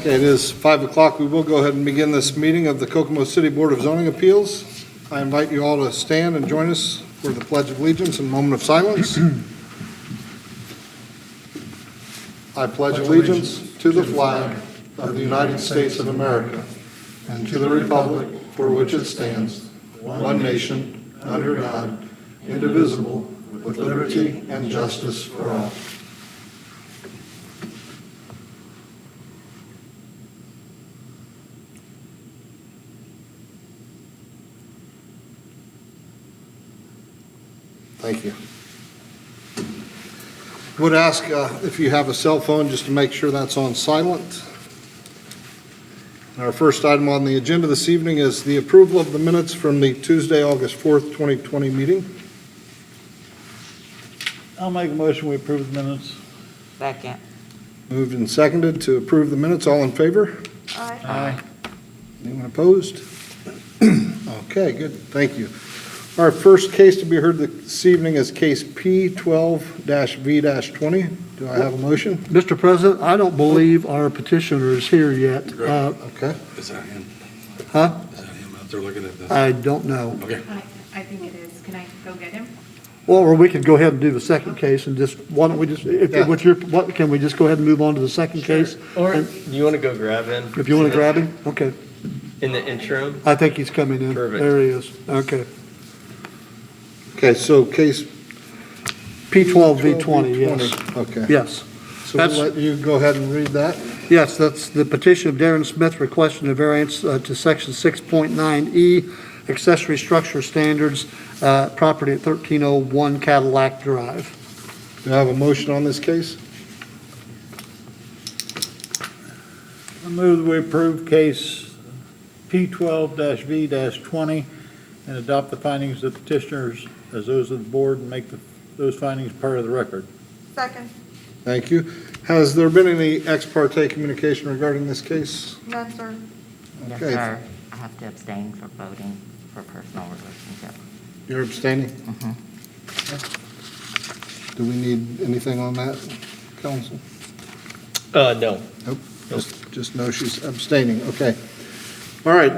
Okay, it is 5 o'clock. We will go ahead and begin this meeting of the Kokomo City Board of Zoning Appeals. I invite you all to stand and join us for the Pledge of Allegiance and moment of silence. I pledge allegiance to the flag of the United States of America and to the republic for which it stands, one nation, under God, indivisible, with liberty and justice for all. Thank you. Would ask if you have a cell phone just to make sure that's on silent. Our first item on the agenda this evening is the approval of the minutes from the Tuesday, August 4th, 2020 meeting. I'll make a motion, we approve the minutes. Second. Moved and seconded to approve the minutes. All in favor? Aye. Anyone opposed? Okay, good. Thank you. Our first case to be heard this evening is case P12-V-20. Do I have a motion? Mr. President, I don't believe our petitioner is here yet. Okay. Is that him? Huh? Is that him out there looking at this? I don't know. Okay. I think it is. Can I go get him? Well, or we could go ahead and do the second case and just, why don't we just, Yeah. can we just go ahead and move on to the second case? Or And do you want to go grab him if you want to grab him? Okay. in the interim? I think he's coming in. Perfect. There he is. Okay. Okay, so case P12V20, yes. Okay. Yes. So we'll let you go ahead and read that. Yes, that's the petition of Darren Smith requesting a variance to section 6.9E, accessory structure standards, property at 1301 Cadillac Drive. Do I have a motion on this case? I move that we approve case P12-V-20 and adopt the findings of the petitioners as those of the board and make those findings part of the record. Second. Thank you. Has there been any ex parte communication regarding this case? None, sir. Yes, Okay. sir. I have to abstain for voting for personal relationship. You're abstaining? Mhm. Do we need anything on that, counsel? No. Nope. Just know she's abstaining. Okay. All right.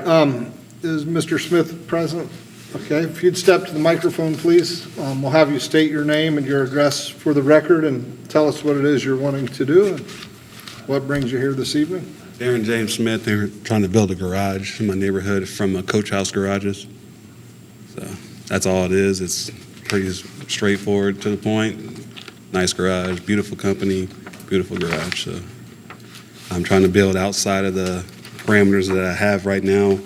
Is Mr. Smith present? Okay. If you'd step to the microphone, please. We'll have you state your name and your address for the record and tell us what it is you're wanting to do and what brings you here this evening. Darren James Smith, they were trying to build a garage in my neighborhood from Coach House Garages. So that's all it is. It's pretty straightforward, to the point. Nice garage, beautiful company, beautiful garage. So I'm trying to build outside of the parameters that I have right now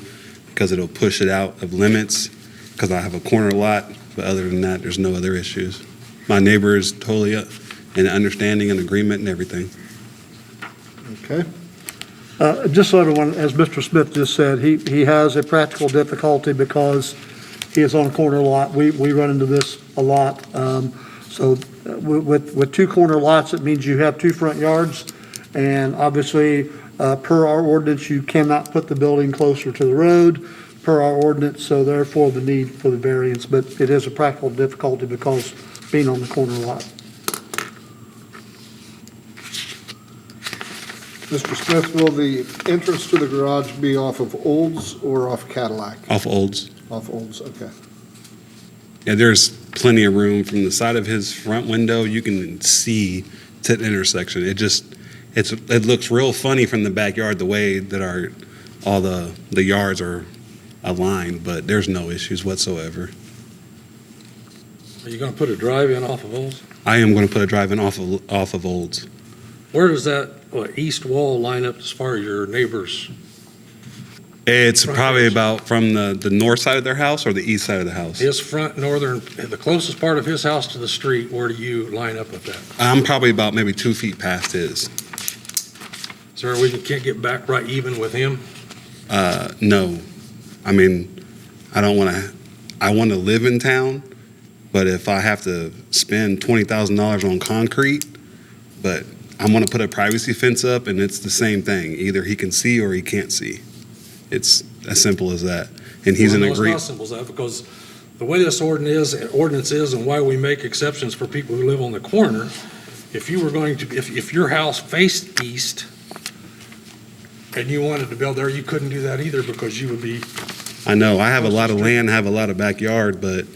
because it'll push it out of limits because I have a corner lot. But other than that, there's no other issues. My neighbor is totally in understanding and agreement and everything. Okay. Just so everyone, as Mr. Smith just said, he has a practical difficulty because he is on a corner lot. We run into this a lot. So with two corner lots, it means you have two front yards. And obviously, per our ordinance, you cannot put the building closer to the road, per our ordinance, so therefore the need for the variance. But it is a practical difficulty because being on the corner lot. Mr. Smith, will the entrance to the garage be off of Olds or off Cadillac? Off Olds. Off Olds, okay. Yeah, there's plenty of room from the side of his front window. You can see to the intersection. It looks real funny from the backyard, the way that all the yards are aligned, but there's no issues whatsoever. Are you going to put a drive-in off of Olds? I am going to put a drive-in off of Olds. Where does that east wall line up as far as your neighbors? It's Front probably doors. about from the north side of their house or the east side of the house. His front northern, the closest part of his house to the street, where do you line up with that? I'm probably about maybe 2 feet past his. Is there a way you can't get back right even with him? No. I mean, I want to live in town, but if I have to spend $20,000 on concrete, but I'm going to put a privacy fence up, and it's the same thing. Either he can see or he can't see. It's as simple as that. And he's in Well, no, agreement. it's not simple as that, because the way this ordinance is and why we make exceptions for people who live on the corner, if you were going to, if your house faced east, and you wanted to build there, you couldn't do that either because you would be, I know, I have a lot of land, I have a lot of backyard, but,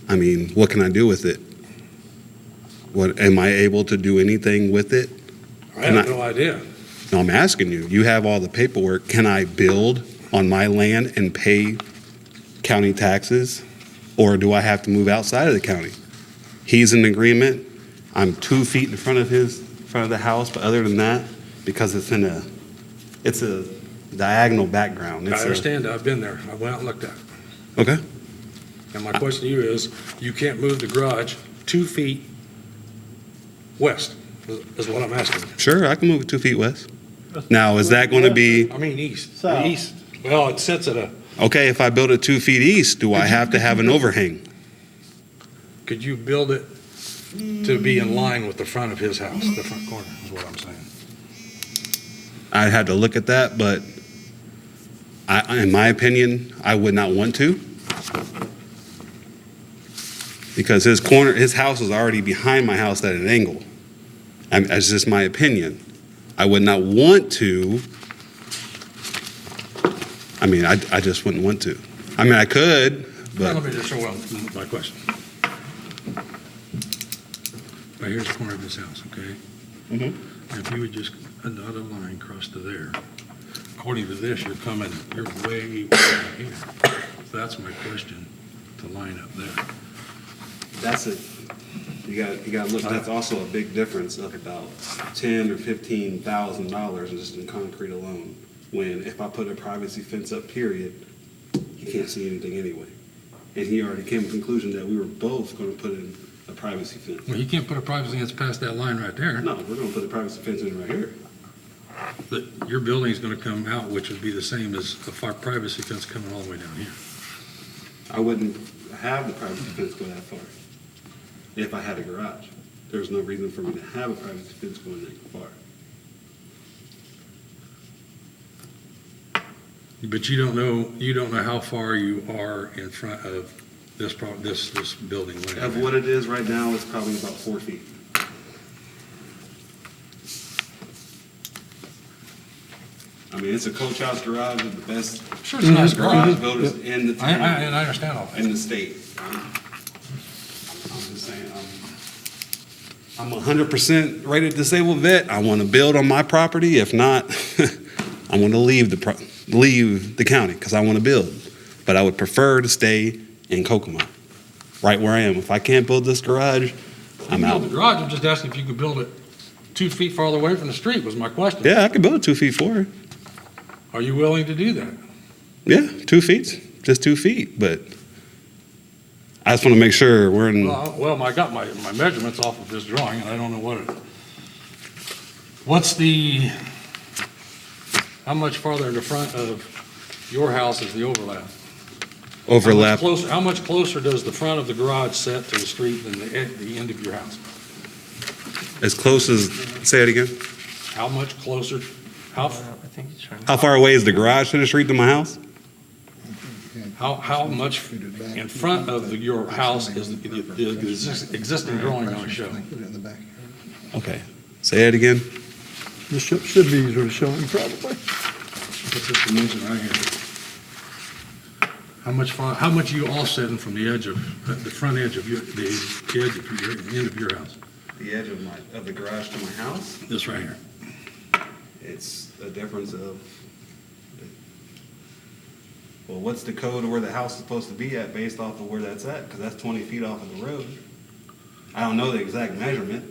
I mean, what can I do with it? What, am I able to do anything with it? I have no idea. No, I'm asking you, you have all the paperwork, can I build on my land and pay county taxes? Or do I have to move outside of the county? He's in agreement, I'm 2 feet in front of the house, but other than that, because it's a diagonal background. I It's a- understand, I've been there, I went out and looked at it. Okay, And my question to you is, you can't move the garage 2 feet west, is what I'm asking. sure, I can move it 2 feet west. Now, is that gonna be, I mean, east, South. east. Well, it sits at a, okay, if I build it 2 feet east, do I have to have an overhang? could you build it to be in line with the front of his house, the front corner, is what I'm saying. I'd have to look at that, but in my opinion, I would not want to. Because his house is already behind my house at an angle. That's just my opinion. I would not want to. I mean, I just wouldn't want to. I mean, I could, Now, but let me just show my question. Right here's the corner of his house, okay? Mhm. If you would just, another line across to there, according to this, you're way here. So that's my question, to line up there. that's it. You got to look. That's also a big difference of about $10,000 or $15,000 just in concrete alone. When if I put a privacy fence up, period, you can't see anything anyway. And he already came to the conclusion that we were both going to put in a privacy fence. Well, you can't put a privacy fence past that line right there. No, we're going to put a privacy fence in right here. But your building's gonna come out, which would be the same as a privacy fence coming all the way down here. I wouldn't have the privacy fence go that far if I had a garage. There's no reason for me to have a privacy fence going that far. But you don't know how far you are in front of this building. Of what it is right now, it's probably about 4 feet. I mean, it's a coach house garage with the best Sure, it's a nice garage garage. builders in the And town, I understand all that. in the state. I'm just saying, I'm 100% rated disabled vet. I want to build on my property. If not, I want to leave the county because I want to build. But I would prefer to stay in Kokomo, right where I am. If I can't build this garage, I'm You out. build the garage, I'm just asking if you could build it 2 feet farther away from the street was my question. Yeah, I could build it 2 feet forward. Are you willing to do that? Yeah, 2 feet, just 2 feet. But I just want to make sure we're in. Well, I got my measurements off of this drawing, and I don't know how much farther in the front of your house is the overlap? Overlap. How much closer does the front of the garage set to the street than the end of your house? As close as, say it again. How much closer, how How far away is the garage to the street to my house? much in front of your house is the existing drawing going to show? Put it in the back. Okay. Say it again. This should be easier to show him probably. What's this dimension right here? How much are you offsetting from the edge of, the front edge of the end of your house? The edge of the garage to my house, This right here. it's a difference of, well, what's the code of where the house is supposed to be at based off of where that's at? Because that's 20 feet off of the road. I don't know the exact measurement.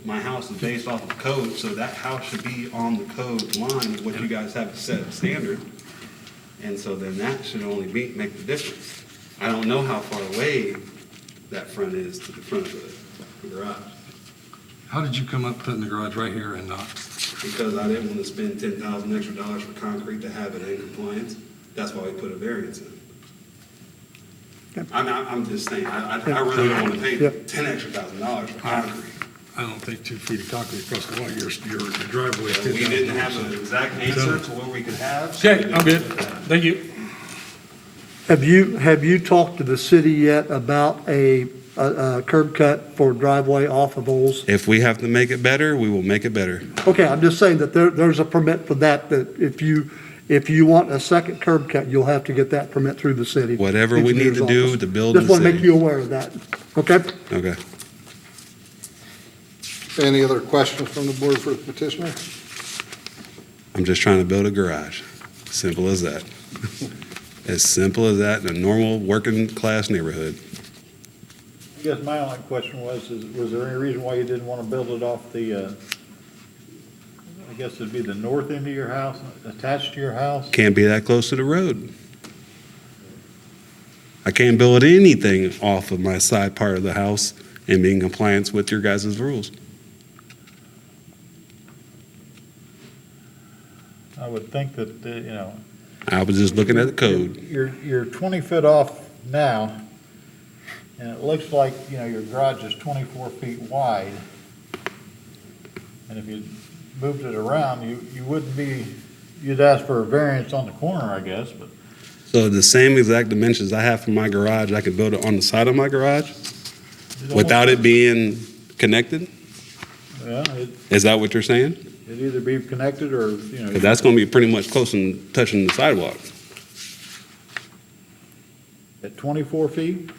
My house is based off of code, so that house should be on the code line of what you guys have set standard. And so then that should only make the difference. I don't know how far away that front is to the front of the garage. How did you come up putting the garage right here and not? Because I didn't want to spend $10,000 extra for concrete to have it in compliance. That's why we put a variance in. I'm just saying, I really don't want to pay Yep. $10,000 extra for concrete. I don't think 2 feet of concrete across the wall, your driveway is We didn't 10,000. have an exact answer to what we could have. Okay, I'm good. Thank you. Have you talked to the city yet about a a curb cut for driveway off of Oles. If we have to make it better, we will make it better. Okay, I'm just saying that there's a permit for that if you want a second curb cut, you'll have to get that permit through the city. Whatever we need to engineer's do office. to build Just the want to make city. you aware of that, okay? Okay. Any other questions from the board for the petitioner? I'm just trying to build a garage. Simple as that. As simple as that in a normal working class neighborhood. I guess my only question was there any reason why you didn't want to build it off the, I guess it'd be the north end of your house, attached to your house? Can't be that close to the road. I can't build anything off of my side part of the house and be in compliance with your guys' rules. I would think that, I was just looking at the code. You're 20 foot off now, and it looks like, your garage is 24 feet wide. And if you moved it around, you wouldn't be, you'd ask for a variance on the corner, I guess, but. So the same exact dimensions I have for my garage, I could build it on the side of my garage without it being connected? Yeah, Is that what you're saying? it'd either be connected or, 'Cause that's gonna be pretty much close and touching the sidewalk. at 24 feet?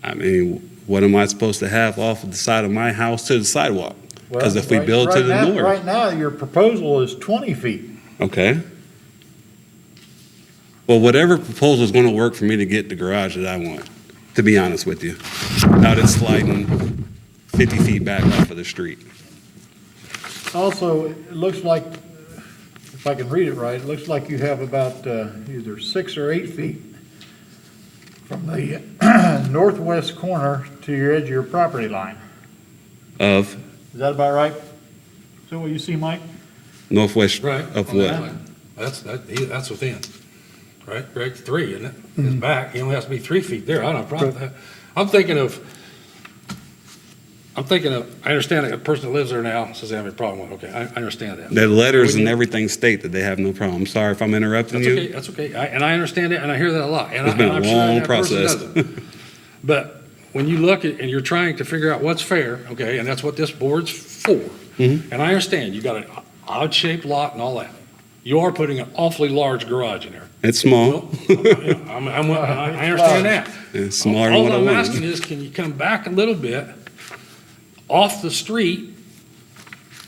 I mean, what am I supposed to have off of the side of my house to the sidewalk? Because if we Well, build to right the now- north, Right now, your proposal is 20 feet. okay. Well, whatever proposal is gonna work for me to get the garage that I want, to be honest with you, without it sliding 50 feet back off of the street. Also, it looks like, if I can read it right, it looks like you have about either 6 or 8 feet from the northwest corner to your edge of your property line. Of Is that about right? So what you see, Mike? northwest Right. of on that what? line. That's within, right? Right, 3, isn't it? It's back, he only has to be 3 feet there, I don't have a problem with that. I'm thinking of, I understand that a person that lives there now says they have a problem with it, okay, I understand that. The letters When and you- everything state that they have no problem. I'm sorry if I'm interrupting That's you. okay, that's okay, and I understand it, and I hear that a lot. And It's been a I'm sure long that person process. doesn't. But when you look at, and you're trying to figure out what's fair, okay, and that's what this board's for. Mhm. And I understand, you got an odd-shaped lot and all that. You are putting an awfully large garage in there. It's small. I understand that. It's smaller than All what I I'm wanted. asking is, can you come back a little bit off the street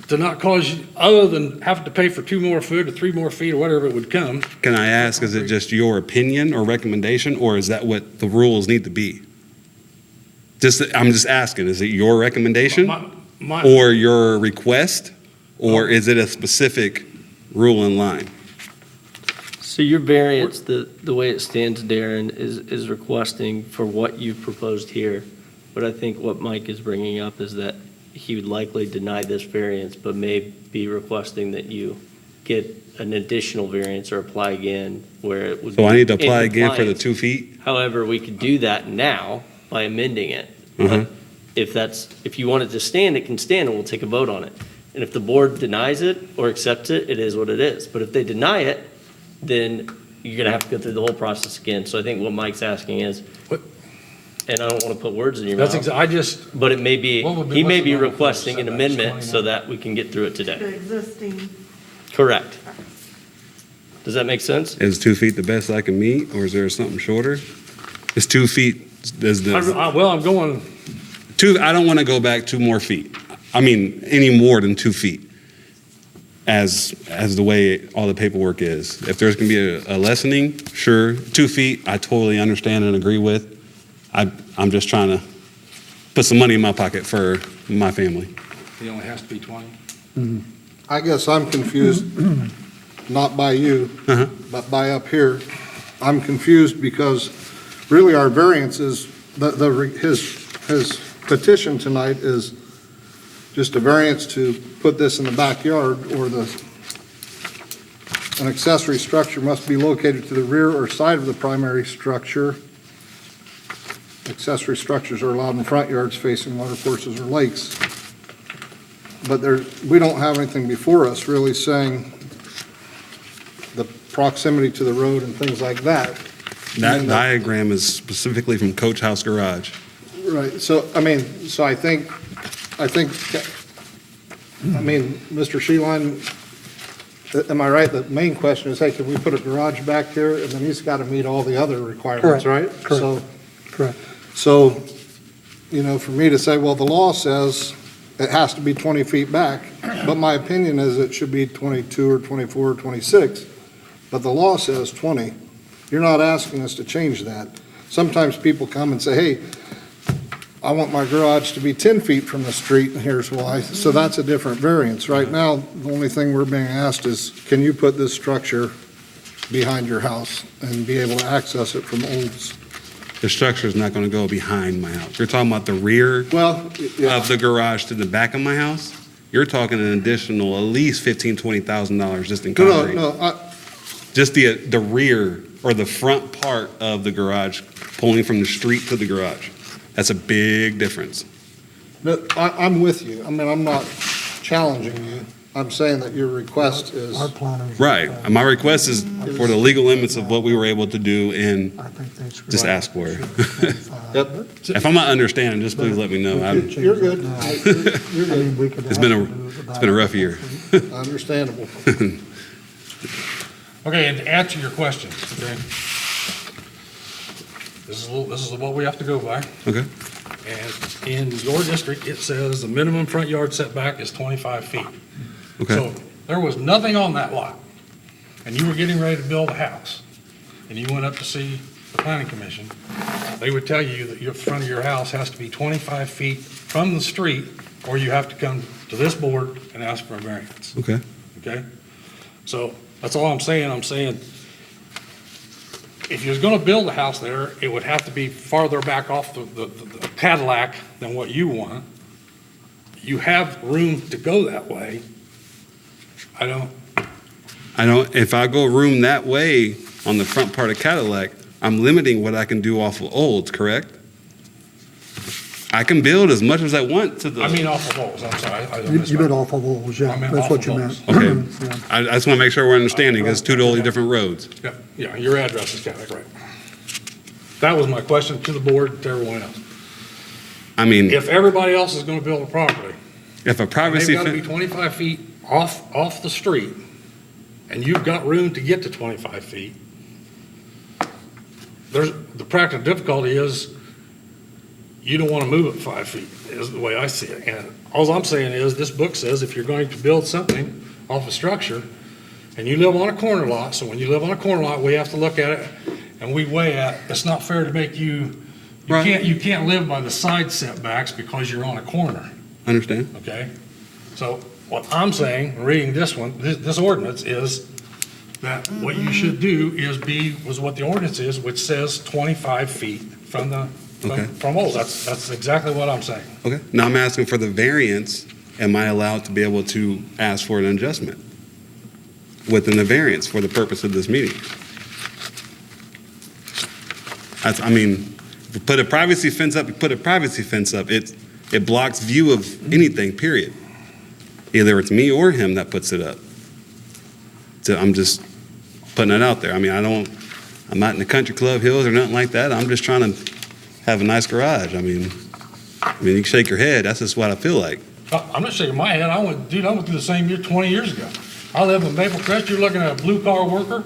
to not cause you, other than having to pay for 2 more foot or 3 more feet or whatever it would come? Can I ask, is it just your opinion or recommendation, or is that what the rules need to be? I'm just asking, is it your recommendation My- or your request, or is it a specific rule in line? So your variance, the way it stands, Darren, is requesting for what you've proposed here. But I think what Mike is bringing up is that he would likely deny this variance, but may be requesting that you get an additional variance or apply again where it would be So I need to in apply again for the compliance. 2 feet? However, we could do that now by amending it. Mhm. If you want it to stand, it can stand, and we'll take a vote on it. And if the board denies it or accepts it, it is what it is. But if they deny it, then you're gonna have to go through the whole process again. So I think what Mike's asking is, What- and I don't wanna put words in your That's mouth, I just, but it may be, What would be- he may what's the be normal requesting an setbacks, amendment so 29? that we can get through it today. The existing, Correct. Does that make sense? Is 2 feet the best I can meet, or is there something shorter? Is 2 feet, well, I'm going, I don't want to go back 2 more feet. I mean, any more than 2 feet, as the way all the paperwork is. If there's going to be a lessening, sure. 2 feet, I totally understand and agree with. I'm just trying to put some money in my pocket for my family. he only has to be 20. I guess I'm confused, not by you, Uh-huh. but by up here. I'm confused because really our variance is, his petition tonight is just a variance to put this in the backyard, or an accessory structure must be located to the rear or side of the primary structure. Accessory structures are allowed in front yards facing water courses or lakes. But we don't have anything before us really saying the proximity to the road and things like that. That diagram is specifically from Coach House Garage. Right, so, I mean, so I think, Mr. Sheeline, am I right? The main question is, hey, can we put a garage back here? And then he's got to meet all the other requirements, Correct, right? correct. So, Correct. so, for me to say, well, the law says it has to be 20 feet back, but my opinion is it should be 22 or 24 or 26, but the law says 20. You're not asking us to change that. Sometimes people come and say, hey, I want my garage to be 10 feet from the street, and here's why. So that's a different variance. Right now, the only thing we're being asked is, can you put this structure behind your house and be able to access it from Olds? The structure is not going to go behind my house. You're talking about the rear Well, yeah, of the garage to the back of my house? You're talking an additional at least $15,000-$20 just in concrete. no, Just the rear or the front part of the garage pulling from the street to the garage. That's a big difference. I'm with you. I mean, I'm not challenging you. I'm saying that your request is, Our planners. Right. My request is for the legal limits of what we were able to do, and I think they should. just ask for it. Yep. If I'm not understanding, just please let me know. You're good. You're good. It's been a rough year. Understandable. Okay, and to answer your question, okay? This is what we have to go by. Okay. And in your district, it says the minimum front yard setback is 25 feet. Okay. So there was nothing on that lot, and you were getting ready to build a house, and you went up to see the planning commission, they would tell you that your front of your house has to be 25 feet from the street, or you have to come to this board and ask for a variance, Okay. okay? So that's all I'm saying. I'm saying if you was gonna build a house there, it would have to be farther back off the Cadillac than what you want. You have room to go that way. I don't, If I go room that way on the front part of Cadillac, I'm limiting what I can do off of Olds, correct? I can build as much as I want to the. I mean off of Olds, I'm sorry. I You missed meant my- off of Olds, yeah, I meant that's off what of you Olds. meant. Okay. Yeah. I just want to make sure we're understanding, because it's two totally different roads. Yeah, your address is Cadillac, right. That was my question to the board, to everyone else. I mean, If everybody else is gonna build a property, if a and they've privacy, gotta be 25 feet off the street, and you've got room to get to 25 feet, the practical difficulty is you don't want to move it 5 feet, is the way I see it. And all I'm saying is, this book says if you're going to build something off a structure, and you live on a corner lot, so when you live on a corner lot, we have to look at it, and we weigh at, it's not fair to make you Right. you can't live by the side setbacks because you're on a corner. understand? Okay? So what I'm saying, reading this one, this ordinance is that what you should do was what the ordinance is, which says 25 feet from Okay. from Olds. That's exactly what I'm saying. Okay. Now I'm asking for the variance. Am I allowed to be able to ask for an adjustment within the variance for the purpose of this meeting? I mean, if you put a privacy fence up, you put a privacy fence up. It blocks view of anything, period. Either it's me or him that puts it up. So I'm just putting it out there. I mean, I'm not in the country club hills or nothing like that. I'm just trying to have a nice garage. I mean, you can shake your head. That's just what I feel like. I'm not shaking my head. I went through the same year 20 years ago. I live in Maple Crest. You're looking at a blue car worker,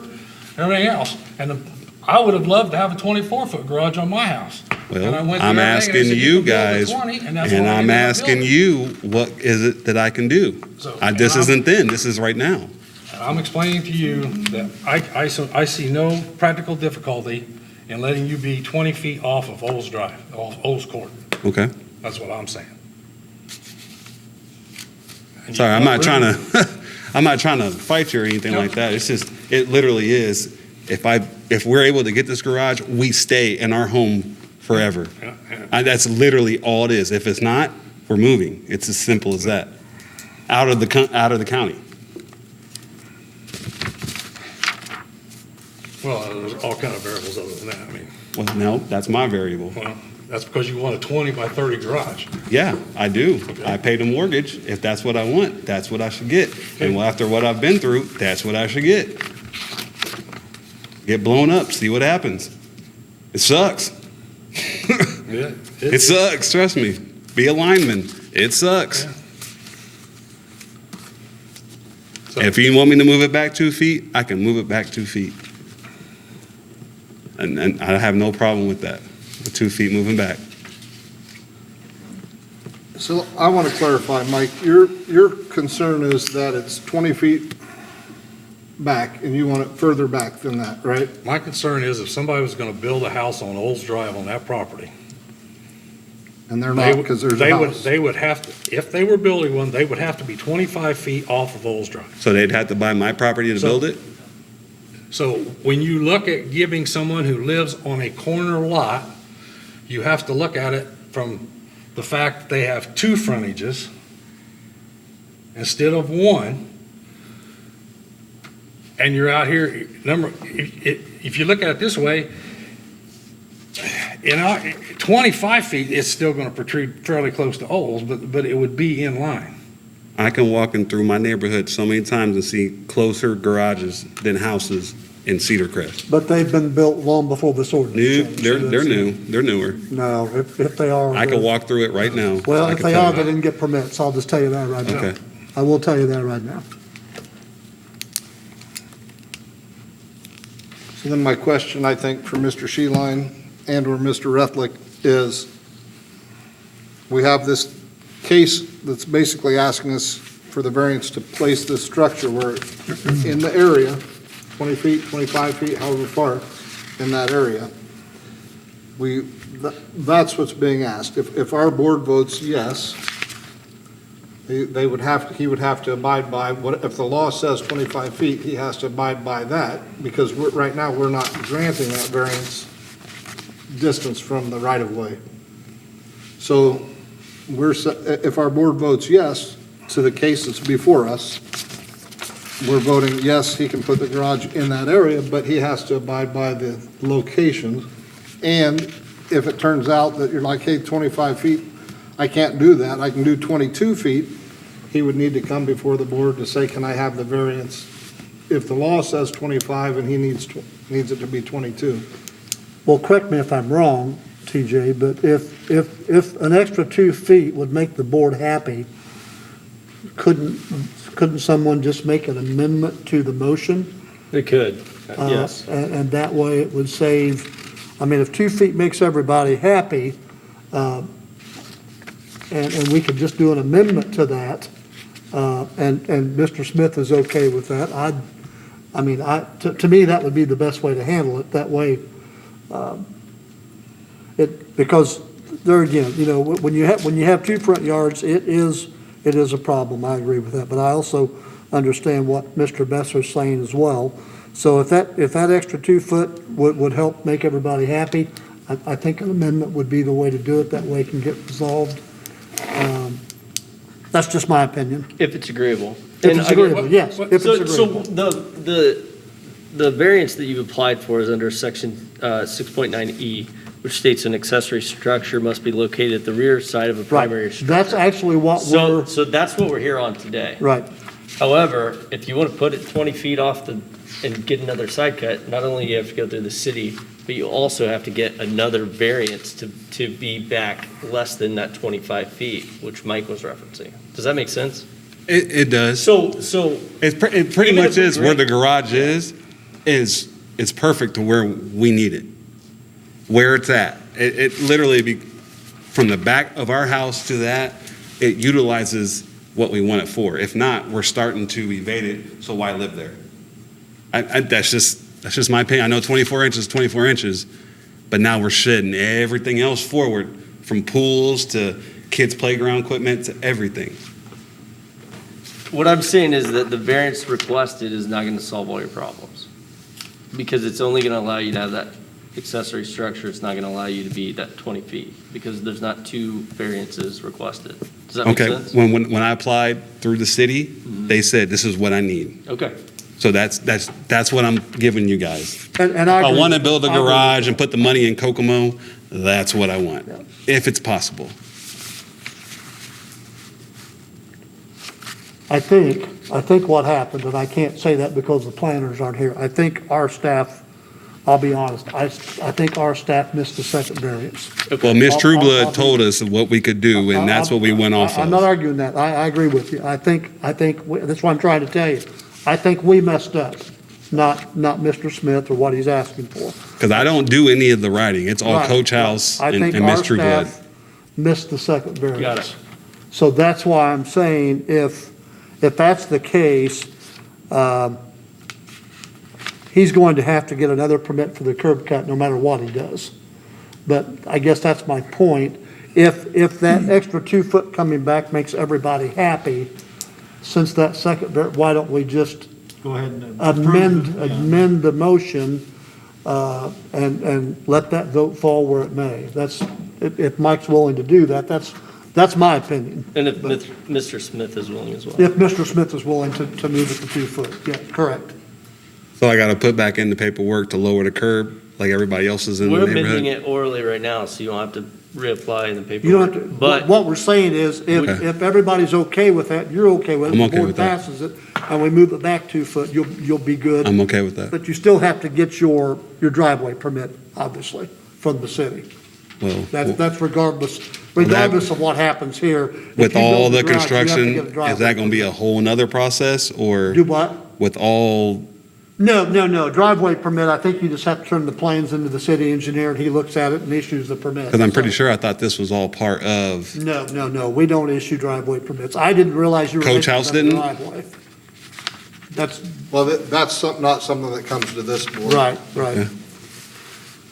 everything else. And I would have loved to have a 24-foot garage on my house. And I Well, went through I'm everything, and they asking said, you can build a guys, 20, and that's and what I I'm ended up asking building. you, what is it that I can do? So- This and I'm- isn't then, this is right now. I'm explaining to you that I see no practical difficulty in letting you be 20 feet off of Olds Drive, off Olds Court. Okay? That's what I'm saying. And Sorry, you've I'm got not trying room. to, I'm not trying to fight you or anything No. like that. It's just, it literally is, if we're able to get this garage, we stay in our home forever. Yeah, yeah. That's literally all it is. If it's not, we're moving. It's as simple as that. Out of the county. Well, there's all kind of variables other than that. I mean, Well, no, that's my variable. well, that's because you want a 20 by 30 garage. Yeah, I do. I paid a mortgage. If that's what I want, that's what I should get. And after what I've been through, that's what I should get. Get blown up, see what happens. It sucks. bit. It sucks, trust me. Be a lineman. It sucks. Yeah. So- If you want me to move it back 2 feet, I can move it back 2 feet. And I have no problem with that, with 2 feet moving back. So I want to clarify, Mike, your concern is that it's 20 feet back, and you want it further back than that, right? My concern is if somebody was gonna build a house on Olds Drive on that property, And they're they not, would, because there's a they would, house. they would have to, if they were building one, they would have to be 25 feet off of Olds Drive. So they'd have to buy my property to So- build it? So when you look at giving someone who lives on a corner lot, you have to look at it from the fact that they have 2 frontages instead of 1. And you're out here, if you look at it this way, 25 feet is still going to protrude fairly close to Olds, but it would be in line. I can walk in through my neighborhood so many times and see closer garages than houses in Cedar Crest. But they've been built long before this ordinance New, changed. they're new, they're newer. No, if they are. I can walk through it right now. Well, I if can they tell are, you. they didn't get permits. I'll just tell you that right now. Okay. I will tell you that right now. So then my question, I think, for Mr. Sheline and/or Mr. Rethlick is, we have this case that's basically asking us for the variance to place this structure where in the area, 20 feet, 25 feet, however far in that area. That's what's being asked. If our board votes yes, he would have to abide by what, if the law says 25 feet, he has to abide by that, because right now, we're not granting that variance distance from the right-of-way. So if our board votes yes to the case that's before us, we're voting yes, he can put the garage in that area, but he has to abide by the locations. And if it turns out that you're like, hey, 25 feet, I can't do that, I can do 22 feet, he would need to come before the board to say, can I have the variance? If the law says 25 and he needs it to be 22. Well, correct me if I'm wrong, TJ, but if an extra 2 feet would make the board happy, couldn't someone just make an amendment to the motion? It could, yes. And that way it would save, I mean, if 2 feet makes everybody happy, and we could just do an amendment to that, and Mr. Smith is okay with that, to me, that would be the best way to handle it. That way, because there again, when you have 2 front yards, it is a problem. I agree with that. But I also understand what Mr. Besser's saying as well. So if that extra 2 foot would help make everybody happy, I think an amendment would be the way to do it. That way it can get resolved. That's just my opinion. If it's agreeable. If it's agreeable, yes, if it's So agreeable. the variance that you've applied for is under section 6.9E, which states an accessory structure must be located at the rear side of a primary Right. structure. That's actually what So we're, that's what we're here on today. right. However, if you want to put it 20 feet off and get another side cut, not only do you have to go through the city, but you also have to get another variance to be back less than that 25 feet, which Mike was referencing. Does that make sense? It does. So It pretty Even much if we is where the grant- garage is perfect to where we need it. Where it's at. It literally from the back of our house to that, it utilizes what we want it for. If not, we're starting to evade it, so why live there? That's just my opinion. I know 24 inches, but now we're shedding everything else forward, from pools to kids' playground equipment to everything. what I'm saying is that the variance requested is not going to solve all your problems. Because it's only going to allow you to have that accessory structure. It's not going to allow you to be that 20 feet because there's not 2 variances requested. Does that make Okay, sense? when I applied through the city, they said, this is what I need. Okay. So that's what I'm giving you guys. And I I agree want to with- build a I agree with garage that. and put the money in Kokomo, that's what I want, Yeah. if it's possible. I think what happened, and I can't say that because the planners aren't here, I think our staff I'll be honest, I think our staff missed the second variance. Well, Ms. I'll Trueblood be- told us what we could do, and that's what we went off I'm not of. arguing that. I agree with you. I think, that's what I'm trying to tell you. I think we messed up, not Mr. Smith or what he's asking for. Because I don't do any of the writing. It's all Right. Coach House I and think and our Ms. Trueblood. staff missed the second variance. Got it. So that's why I'm saying if that's the case, he's going to have to get another permit for the curb cut no matter what he does. But I guess that's my point. If that extra 2 foot coming back makes everybody happy, since that second, why don't we just Go ahead and. amend the motion, and let that vote fall where it may? If Mike's willing to do that, that's my opinion. And if Mr. Smith is willing as well. If Mr. Smith is willing to move it to 2 foot, yeah, correct. So I got to put back in the paperwork to lower the curb like everybody else is in the We're amending neighborhood. it orally right now, so you don't have to reapply in the paperwork. You don't have to, But what we're saying is, Okay. if everybody's okay with that, you're okay with it. I'm the okay board with that. passes it, and we move it back 2 foot, you'll be good. I'm okay with that. But you still have to get your driveway permit, obviously, from the city. Well, That's regardless of what happens here. If with you all build the a garage, you have to construction, get a is driveway that going to be a permit. whole nother process or Do what? with all, No, driveway permit, I think you just have to turn the plans into the city engineer, and he looks at it and issues the permit. because I'm pretty So- sure I thought this was all part of, No, we don't issue driveway permits. I didn't realize you were. Coach making House them a didn't? driveway. That's, Well, that's not something that comes to this board. right. Okay.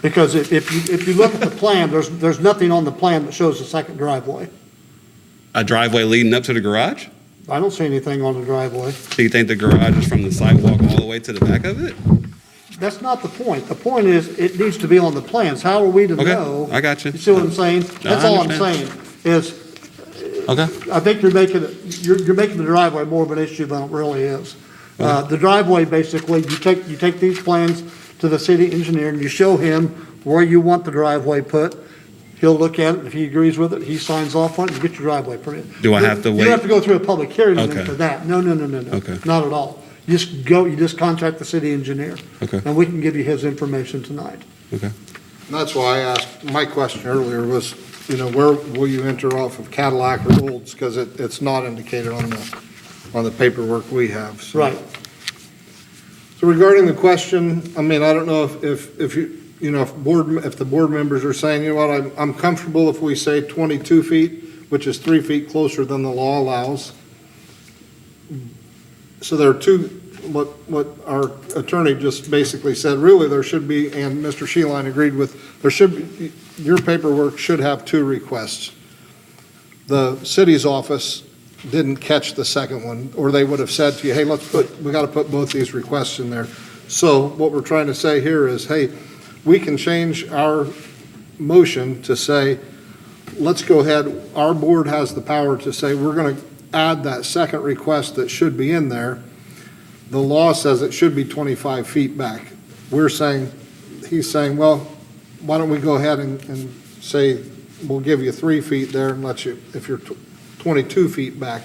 Because if you look at the plan, there's nothing on the plan that shows the second driveway. a driveway leading up to the garage? I don't see anything on the driveway. Do you think the garage is from the sidewalk all the way to the back of it? That's not the point. The point is, it needs to be on the plans. How are we to Okay, know? I got you. You see what I'm saying? That's I all I'm understand. saying, is Okay, I think you're making the driveway more of an issue than it really is. The driveway, basically, you take these plans to the city engineer and you show him where you want the driveway put. He'll look at it. If he agrees with it, he signs off on it, you get your driveway permit. Do I have to You wait? don't have to go through a public hearing Okay. for that. No. Okay. Not at all. You just contact the city engineer. Okay. And we can give you his information tonight. okay. And that's why I asked, my question earlier was, where will you enter off of Cadillac or Olds? Because it's not indicated on the paperwork we have. So- Right. So regarding the question, I don't know if you, if the board members are saying, you know what, I'm comfortable if we say 22 feet, which is 3 feet closer than the law allows. So there are two, what our attorney just basically said, really, there should be, and Mr. Sheeline agreed with, your paperwork should have 2 requests. The city's office didn't catch the second one, or they would have said to you, hey, we got to put both these requests in there. So what we're trying to say here is, hey, we can change our motion to say, let's go ahead, our board has the power to say, we're going to add that second request that should be in there. The law says it should be 25 feet back. He's saying, well, why don't we go ahead and say, we'll give you 3 feet there and let you, if you're 22 feet back.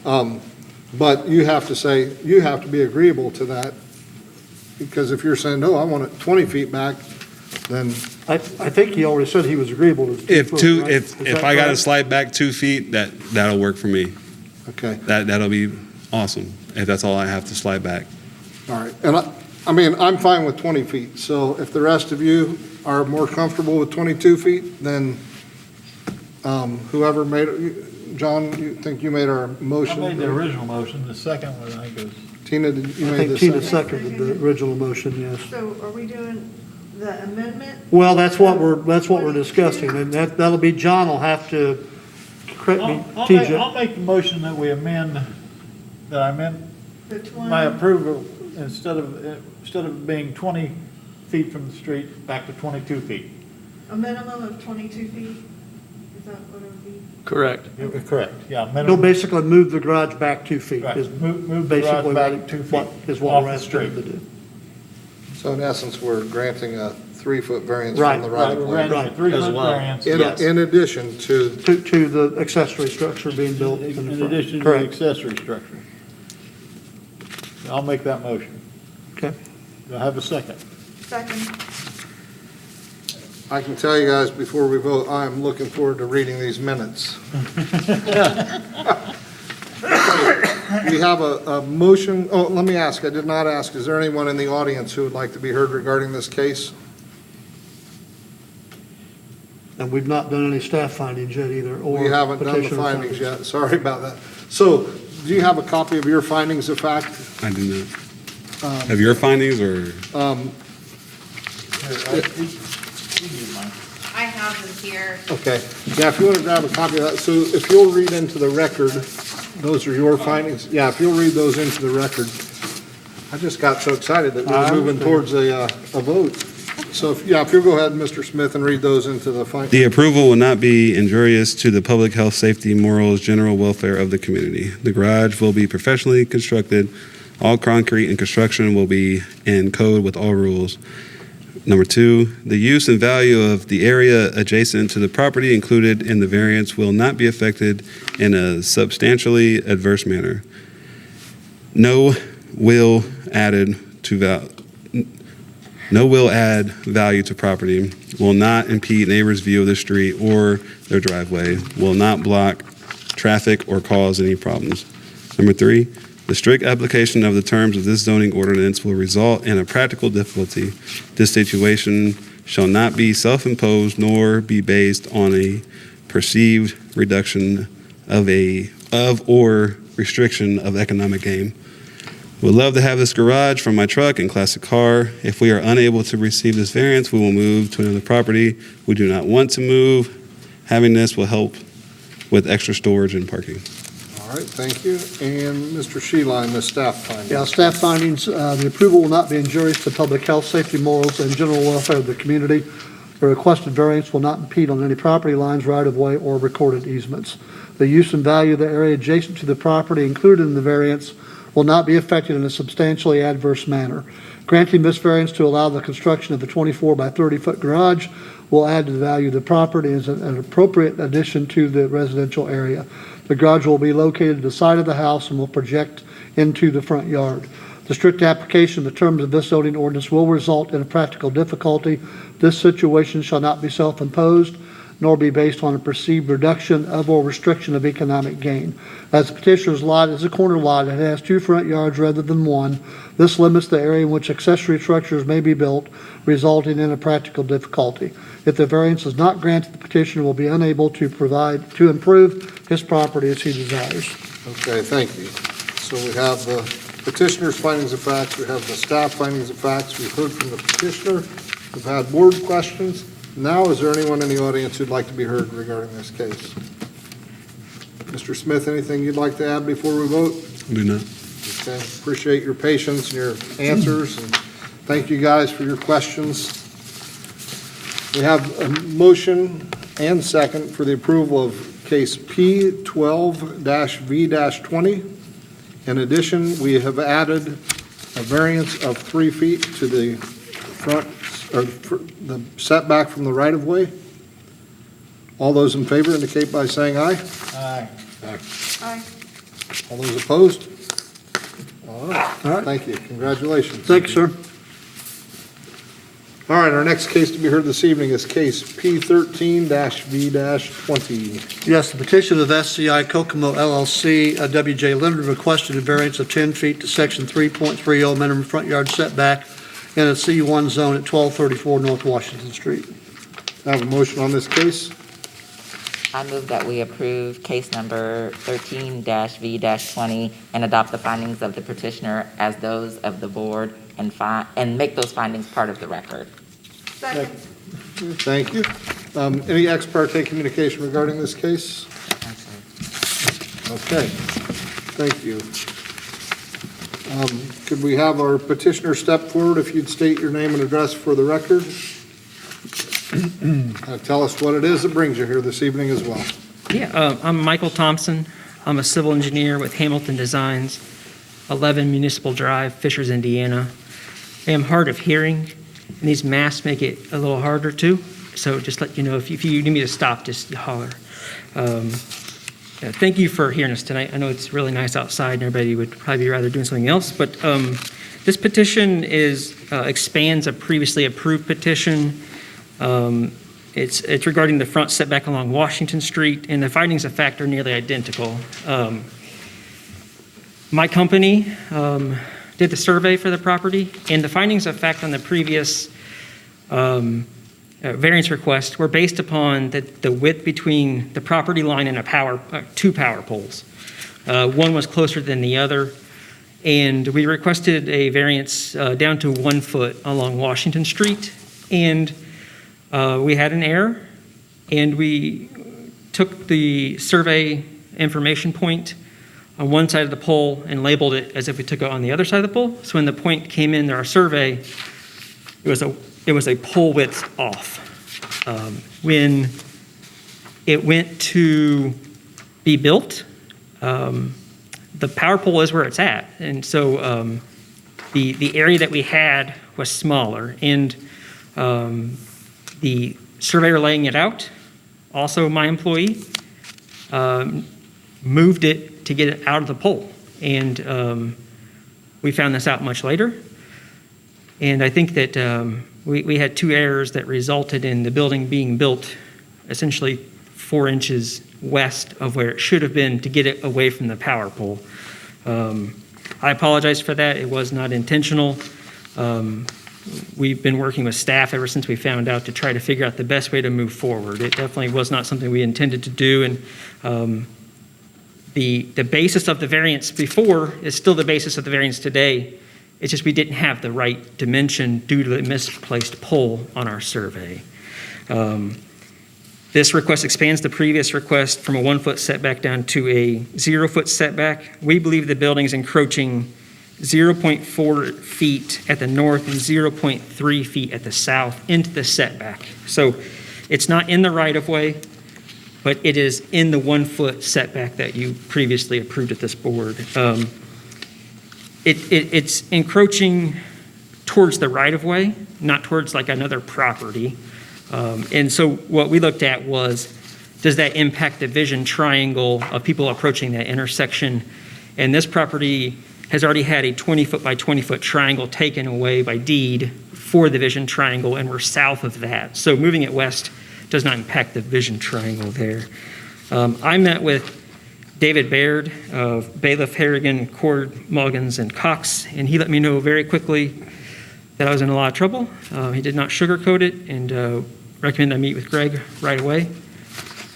But you have to say, you have to be agreeable to that, because if you're saying, no, I want it 20 feet back, then, I think he already said he was agreeable to 2 If foot, two, right? if Is that I got to correct? slide back 2 feet, that'll work for me. okay, That'll be awesome, if that's all I have to slide back. all right. And I'm fine with 20 feet, so if the rest of you are more comfortable with 22 feet, then whoever made it, John, you think you made our I motion? made the original motion, the second one, I think was, Tina, did you I made think the Tina second? seconded the original motion, yes. So are we doing the amendment? Well, that's what we're discussing, and that'll be, John will have to correct me, I'll TJ. make the motion that we amend, that I amend The 20? my approval, instead of being 20 feet from the street, back to 22 feet. A minimum of 22 feet? Is that what it would be? Correct. Correct, yeah. He'll minimum. basically move the garage back 2 feet. Right, is move the garage basically back what- 2 feet what- Is what off we're the asking him to street. do. So in essence, we're granting a 3-foot variance Right, from the Right, right we're of way. granting a Right. 3-foot As well. variance. Yes. In addition to, To the accessory structure being built in the In front. addition to the Correct. accessory structure. I'll make that motion. Okay. Do I have a second? Second. I can tell you guys before we vote, I am looking forward to reading these minutes. We have a motion, oh, let me ask, I did not ask, is there anyone in the audience who would like to be heard regarding this case? And we've not done any staff findings yet either, or We haven't done the petitioner findings yet, sorry about that. So, do you have a copy of your findings of fact? I do not. Have your findings or? I have them here. Okay, yeah, if you want to grab a copy of that, so if you'll read into the record, those are your findings, yeah, if you'll read those into the record. I just got so excited that we're moving towards a vote. So, if you'll go ahead, Mr. Smith, and read those into the findings. The approval will not be injurious to the public health, safety, morals, general welfare of the community. The garage will be professionally constructed. All concrete and construction will be in code with all rules. Number 2, the use and value of the area adjacent to the property included in the variance will not be affected in a substantially adverse manner. No will add value to property, will not impede neighbors' view of the street or their driveway, will not block traffic or cause any problems. Number 3, the strict application of the terms of this zoning ordinance will result in a practical difficulty. This situation shall not be self-imposed nor be based on a perceived reduction of or restriction of economic gain. Would love to have this garage for my truck and classic car. If we are unable to receive this variance, we will move to another property. We do not want to move. Having this will help with extra storage and parking. All right, thank you. And Mr. Sheeline, the staff findings. Yeah, staff findings, the approval will not be injurious to public health, safety, morals, and general welfare of the community. The requested variance will not impede on any property lines, right-of-way, or recorded easements. The use and value of the area adjacent to the property included in the variance will not be affected in a substantially adverse manner. Granting this variance to allow the construction of a 24 by 30-foot garage will add to the value of the property as an appropriate addition to the residential area. The garage will be located at the side of the house and will project into the front yard. The strict application of the terms of this zoning ordinance will result in a practical difficulty. This situation shall not be self-imposed, nor be based on a perceived reduction of or restriction of economic gain. As the petitioner's lot is a corner lot, it has 2 front yards rather than 1. This limits the area in which accessory structures may be built, resulting in a practical difficulty. If the variance is not granted, the petitioner will be unable to improve his property as he desires. Okay, thank you. So we have the petitioner's findings of facts, we have the staff findings of facts, we've heard from the petitioner, we've had board questions. Now, is there anyone in the audience who'd like to be heard regarding this case? Mr. Smith, anything you'd like to add before we vote? Do not. Okay, appreciate your patience and your answers, and thank you guys for your questions. We have a motion and second for the approval of case P12-V-20. In addition, we have added a variance of 3 feet to the front, or the setback from the right-of-way. All those in favor indicate by saying aye. Aye. Aye. All those opposed? All right, All right. thank you, congratulations. Thank you, sir. All right, our next case to be heard this evening is case P13-V-20. Yes, the petition of SCI Kokomo LLC, W.J. Leonard requested a variance of 10 feet to section 3.30 minimum front yard setback in a C1 zone at 1234 North Washington Street. I have a motion on this case. I move that we approve case number 13-V-20 and adopt the findings of the petitioner as those of the board and make those findings part of the record. Second. Thank you. Any ex parte communication regarding this case? Okay, thank you. Could we have our petitioner step forward if you'd state your name and address for the record? Tell us what it is that brings you here this evening as well. Yeah, I'm Michael Thompson. I'm a civil engineer with Hamilton Designs, 11 Municipal Drive, Fishers, Indiana. I am hard of hearing, and these masks make it a little harder too. So just let you know, if you need me to stop, just holler. Thank you for hearing us tonight. I know it's really nice outside, and everybody would probably be rather doing something else, but This petition expands a previously approved petition. It's regarding the front setback along Washington Street, and the findings of fact are nearly identical. My company did the survey for the property, and the findings of fact on the previous variance request were based upon the width between the property line and two power poles. One was closer than the other, and we requested a variance down to 1 foot along Washington Street, and we had an error, and we took the survey information point on one side of the pole and labeled it as if we took it on the other side of the pole. So when the point came in our survey, it was a pole width off. When it went to be built, the power pole is where it's at, and so the area that we had was smaller, and the surveyor laying it out, also my employee, moved it to get it out of the pole. And we found this out much later. And I think that we had two errors that resulted in the building being built essentially 4 inches west of where it should have been to get it away from the power pole. I apologize for that. It was not intentional. We've been working with staff ever since we found out to try to figure out the best way to move forward. It definitely was not something we intended to do, and the basis of the variance before is still the basis of the variance today. It's just we didn't have the right dimension due to the misplaced pole on our survey. This request expands the previous request from a 1 foot setback down to a 0 foot setback. We believe the building is encroaching 0.4 feet at the north and 0.3 feet at the south into the setback. So it's not in the right of way, but it is in the 1 foot setback that you previously approved at this board. It's encroaching towards the right of way, not towards like another property. And so what we looked at was, does that impact the vision triangle of people approaching that intersection? And this property has already had a 20 foot by 20 foot triangle taken away by deed for the vision triangle, and we're south of that. So moving it west does not impact the vision triangle there. I met with David Baird of Bailiff, Harrigan, Cord, Muggins, and Cox, and he let me know very quickly that I was in a lot of trouble. He did not sugarcoat it, and recommended I meet with Greg right away.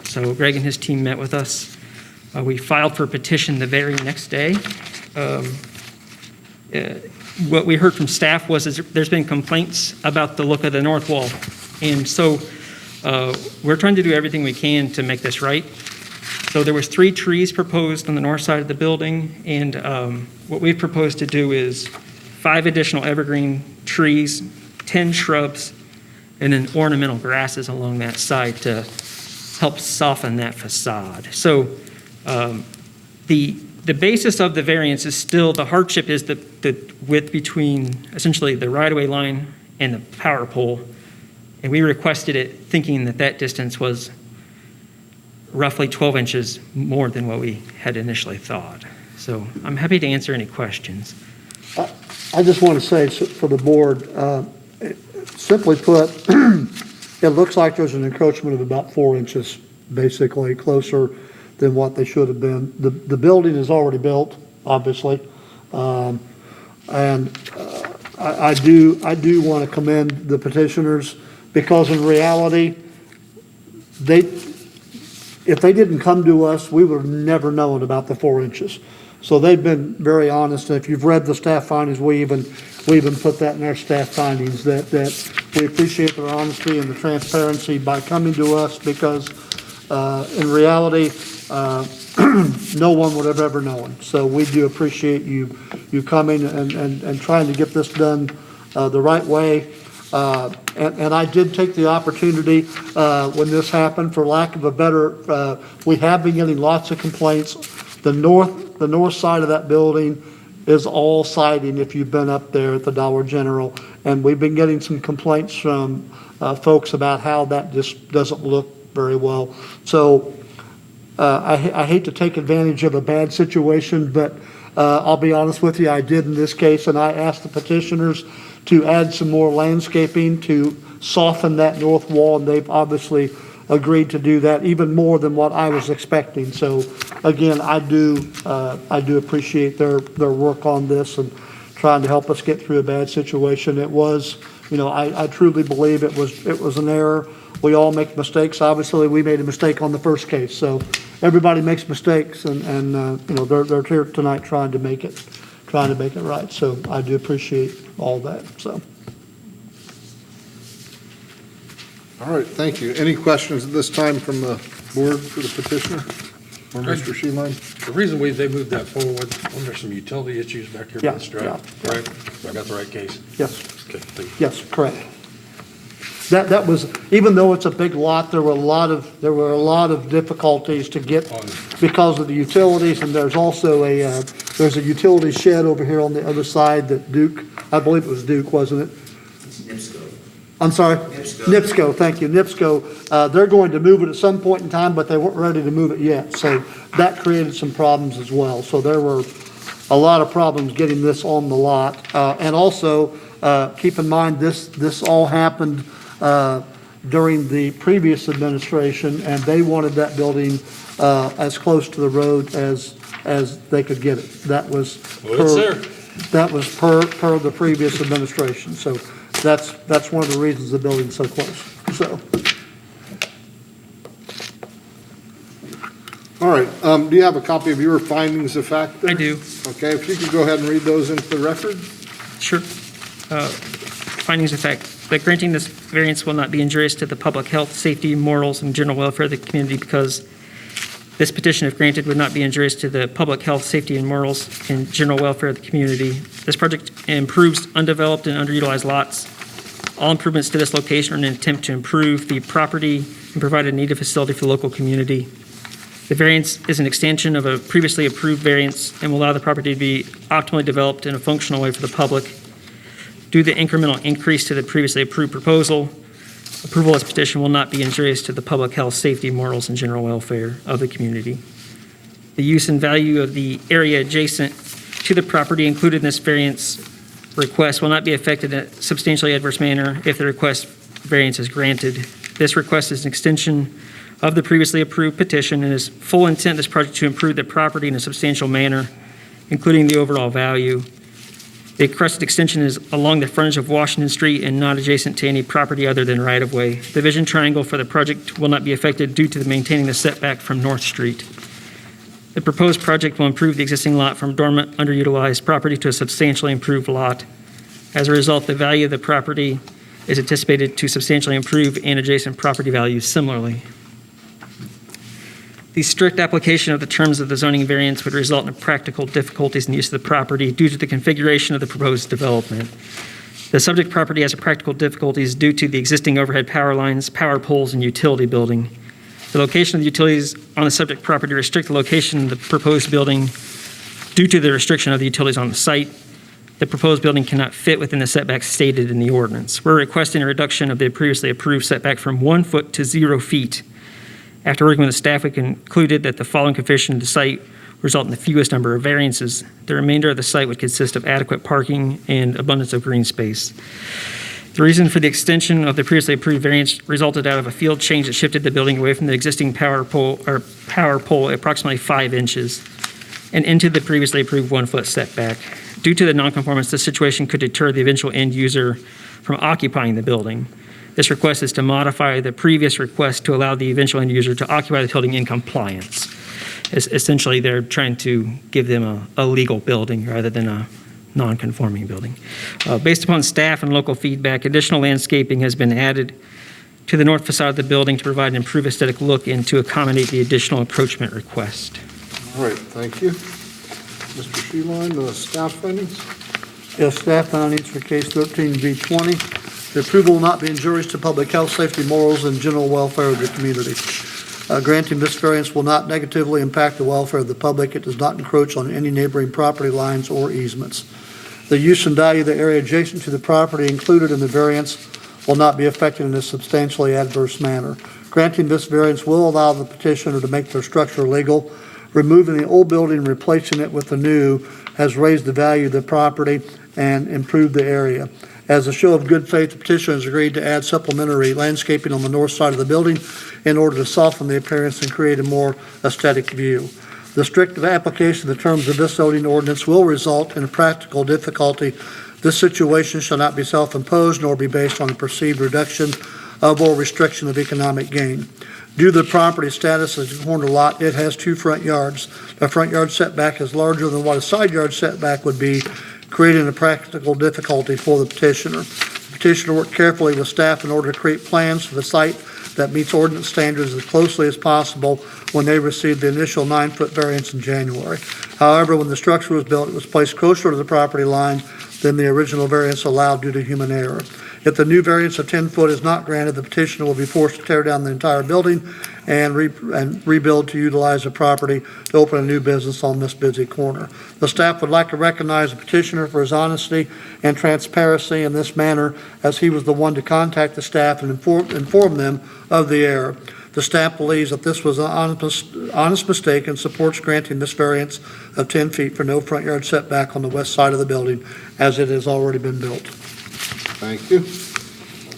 So Greg and his team met with us. We filed for a petition the very next day. What we heard from staff was there's been complaints about the look of the north wall. And so we're trying to do everything we can to make this right. So there was 3 trees proposed on the north side of the building, and what we've proposed to do is 5 additional evergreen trees, 10 shrubs, and then ornamental grasses along that side to help soften that facade. So the basis of the variance is still, the hardship is the width between essentially the right-of-way line and the power pole. And we requested it thinking that that distance was roughly 12 inches more than what we had initially thought. So I'm happy to answer any questions. I just want to say for the board, simply put, it looks like there's an encroachment of about 4 inches, basically, closer than what they should have been. The building is already built, obviously. I do want to commend the petitioners, because in reality, if they didn't come to us, we would have never known about the 4 inches. So they've been very honest, and if you've read the staff findings, we even put that in our staff findings, that we appreciate their honesty and the transparency by coming to us, because in reality, no one would have ever known. So we do appreciate you coming and trying to get this done the right way. And I did take the opportunity when this happened, for lack of a better, we have been getting lots of complaints. The north side of that building is all siding, if you've been up there at the Dollar General. And we've been getting some complaints from folks about how that just doesn't look very well. So I hate to take advantage of a bad situation, but I'll be honest with you, I did in this case, and I asked the petitioners to add some more landscaping to soften that north wall, and they've obviously agreed to do that, even more than what I was expecting. So again, I do appreciate their work on this and trying to help us get through a bad situation. It was, I truly believe it was an error. We all make mistakes. Obviously, we made a mistake on the first case, so everybody makes mistakes, and they're here tonight trying to make it right. So I do appreciate all that, so. All right, thank you. Any questions at this time from the board for the petitioner or Mr. Sheeline? The reason they moved that forward, there's some utility issues back here Yeah, by this drive, yeah. right? I got the right case? Yes, Okay, thank you. yes, correct. That was, even though it's a big lot, there were a lot of difficulties to get because of the utilities, and there's also there's a utility shed over here on the other side that Duke, I believe it was Duke, wasn't it? I'm sorry? NIPSCO, thank you, NIPSCO. They're going to move it at some point in time, but they weren't ready to move it yet. So that created some problems as well. So there were a lot of problems getting this on the lot. And also, keep in mind, this all happened during the previous administration, and they wanted that building as close to the road as they could get it. That was Well, it's there. That was per the previous administration. So that's one of the reasons the building's so close. So, All right, do you have a copy of your findings of fact there? I do. Okay, if you could go ahead and read those into the record? Sure. Findings of fact, that granting this variance will not be injurious to the public health, safety, morals, and general welfare of the community because this petition, if granted, would not be injurious to the public health, safety, and morals and general welfare of the community. This project improves undeveloped and underutilized lots. All improvements to this location are in an attempt to improve the property and provide a needed facility for the local community. The variance is an extension of a previously approved variance and will allow the property to be optimally developed in a functional way for the public. Due to the incremental increase to the previously approved proposal, approval of this petition will not be injurious to the public health, safety, morals, and general welfare of the community. The use and value of the area adjacent to the property included in this variance request will not be affected in a substantially adverse manner if the request variance is granted. This request is an extension of the previously approved petition and is full intent of this project to improve the property in a substantial manner, including the overall value. The requested extension is along the frontage of Washington Street and not adjacent to any property other than right-of-way. The vision triangle for the project will not be affected due to the maintaining the setback from North Street. The proposed project will improve the existing lot from dormant, underutilized property to a substantially improved lot. As a result, the value of the property is anticipated to substantially improve and adjacent property values similarly. The strict application of the terms of the zoning variance would result in practical difficulties in the use of the property due to the configuration of the proposed development. The subject property has practical difficulties due to the existing overhead power lines, power poles, and utility building. The location of the utilities on the subject property restrict the location of the proposed building due to the restriction of the utilities on the site. The proposed building cannot fit within the setbacks stated in the ordinance. We're requesting a reduction of the previously approved setback from 1 foot to 0 feet. After working with the staff, we concluded that the following configuration of the site would result in the fewest number of variances. The remainder of the site would consist of adequate parking and abundance of green space. The reason for the extension of the previously approved variance resulted out of a field change that shifted the building away from the existing power pole approximately 5 inches and into the previously approved 1 foot setback. Due to the nonconformance, this situation could deter the eventual end user from occupying the building. This request is to modify the previous request to allow the eventual end user to occupy the building in compliance. Essentially, they're trying to give them a legal building rather than a non-conforming building. Based upon staff and local feedback, additional landscaping has been added to the north facade of the building to provide an improved aesthetic look and to accommodate the additional encroachment request. All right, thank you. Mr. Sheeline, the staff findings? yes, staff findings for case 13V20. The approval will not be injurious to public health, safety, morals, and general welfare of the community. Granting this variance will not negatively impact the welfare of the public. It does not encroach on any neighboring property lines or easements. The use and value of the area adjacent to the property included in the variance will not be affected in a substantially adverse manner. Granting this variance will allow the petitioner to make their structure legal. Removing the old building and replacing it with the new has raised the value of the property and improved the area. As a show of good faith, the petitioner has agreed to add supplementary landscaping on the north side of the building in order to soften the appearance and create a more aesthetic view. The strict application of the terms of this zoning ordinance will result in a practical difficulty. This situation shall not be self-imposed nor be based on a perceived reduction of or restriction of economic gain. Due to the property status as a corner lot, it has 2 front yards. The front yard setback is larger than what a side yard setback would be, creating a practical difficulty for the petitioner. The petitioner worked carefully with staff in order to create plans for the site that meets ordinance standards as closely as possible when they received the initial 9-foot variance in January. However, when the structure was built, it was placed closer to the property line than the original variance allowed due to human error. If the new variance of 10 foot is not granted, the petitioner will be forced to tear down the entire building and rebuild to utilize the property to open a new business on this busy corner. The staff would like to recognize the petitioner for his honesty and transparency in this manner, as he was the one to contact the staff and inform them of the error. The staff believes that this was an honest mistake and supports granting this variance of 10 feet for no front yard setback on the west side of the building, as it has already been built. Thank you.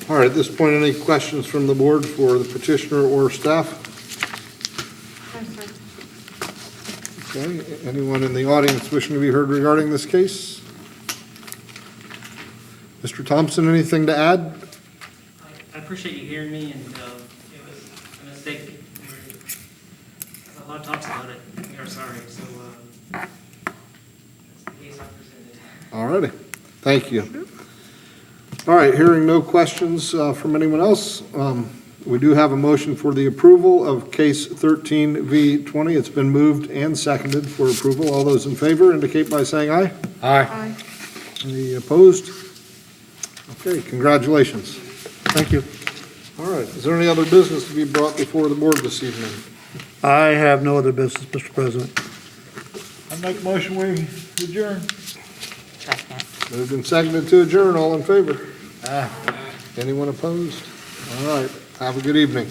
All right, at this point, any questions from the board for the petitioner or staff? No, sir. Okay, anyone in the audience wishing to be heard regarding this case? Mr. Thompson, anything to add? I appreciate you hearing me, and it was a mistake. A lot of talks about it. We are sorry, so that's the case I presented. All righty, thank you. All right, hearing no questions from anyone else, we do have a motion for the approval of case 13V20. It's been moved and seconded for approval. All those in favor indicate by saying aye. Aye. Any opposed? Okay, congratulations. Thank you. All right, is there any other business to be brought before the board this evening? I have no other business, Mr. President. I make a motion, we adjourn. Second. Moved and seconded to adjourn, all in favor? Anyone opposed? All right, have a good evening.